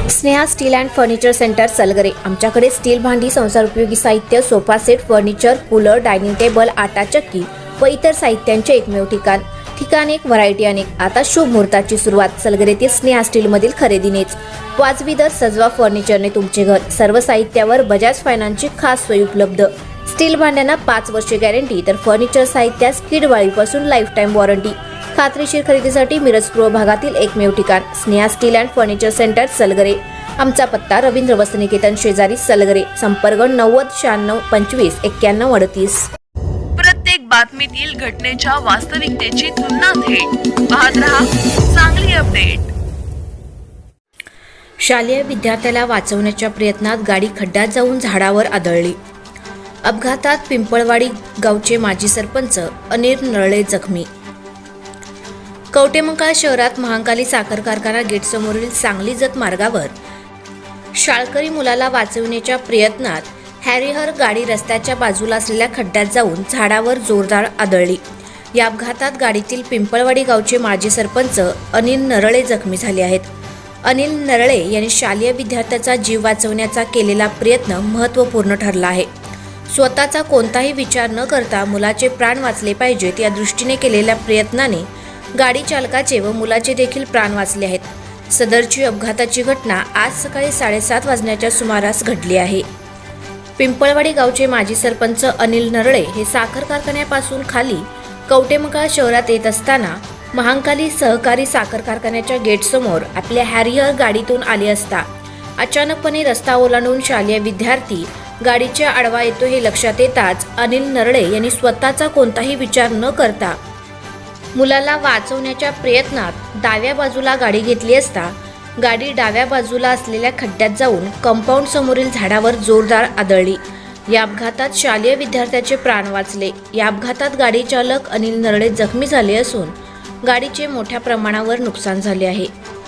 Sneha steel and furniture centre Salgare. आमच्याकडे steel भांडी, संसार उपयोगी साहित्य, sofa set, furniture, cooler, dining table, आटा चक्की व इतर साहित्यांचे एकमेव ठिकाण एक, व्हरायटी अनेक। आता शुभ मुहूर्ताची सुरुवात सलगरे ते स्नेहा स्टील मधील खरेदीनेच। वाजवी दर, सजवा फर्निचरने तुमचे घर। सर्व साहित्यावर बजाज फायनान्सची खास सोय उपलब्ध। स्टील भांड्यांना 5 वर्षे गॅरंटी, तर फर्निचर साहित्यास किडवाळीपासून लाईफ टाईम वॉरंटी। खात्रीशीर खरेदीसाठी मिरज पूर्व भागातील एकमेव ठिकाण Sneha steel and furniture centre Salgare. आमचा पत्ता रवींद्र वसतिनिकेतन शेजारी सलगरे। संपर्क 90 96 25 91 38। प्रत्येक बातमीतील घटनेच्या वास्तविकतेची तुलना थेट पाहत रहा चांगली अपडेट। शालेय विद्यार्थ्याला वाचवण्याच्या प्रयत्नात गाडी खड्ड्यात जाऊन झाडावर आदळली। अपघातात पिंपळवाडी गावचे माजी सरपंच अनिल नरळे जखमी। कवटेमंकाळ शहरात महांकाली साखर कारखाना गेट समोरील सांगली जत मार्गावर शाळकरी मुलाला वाचवण्याच्या प्रयत्नात हॅरिहर गाडी रस्त्याच्या बाजूला असलेल्या खड्ड्यात जाऊन झाडावर जोरदार आदळली। या अपघातात गाडीतील पिंपळवाडी गावचे माजी सरपंच अनिल नरळे जखमी झाले आहेत। अनिल नरळे यांनी शालेय विद्यार्थ्याचा जीव वाचवण्याचा केलेला प्रयत्न महत्त्वपूर्ण ठरला आहे। स्वतःचा कोणताही विचार न करता मुलाचे प्राण वाचले पाहिजेत या दृष्टीने केलेल्या प्रयत्नाने गाडी चालकाचे व मुलाचे देखील प्राण वाचले आहेत। सदरची अपघाताची घटना आज सकाळी 7:30 वाजण्याच्या सुमारास घडली आहे। पिंपळवाडी गावचे माजी सरपंच अनिल नरळे हे साखर कारखान्यापासून खाली कवटेमंकाळ शहरात येत असताना महांकाली सहकारी साखर कारखान्याच्या गेटसमोर आपल्या हॅरियर गाडीतून आले असता अचानकपणे रस्ता ओलांडून शालेय विद्यार्थी गाडीच्या आडवा येतो हे लक्षात येताच अनिल नरळे यांनी स्वतःचा कोणताही विचार न करता मुलाला वाचवण्याच्या प्रयत्नात डाव्या बाजूला गाडी घेतली असता गाडी डाव्या बाजूला असलेल्या खड्ड्यात जाऊन कंपाऊंड समोरील झाडावर जोरदार आदळली। या अपघातात शालेय विद्यार्थ्याचे प्राण वाचले। या अपघातात गाडी चालक अनिल नरळे जखमी झाले असून गाडीचे मोठ्या प्रमाणावर नुकसान झाले आहे।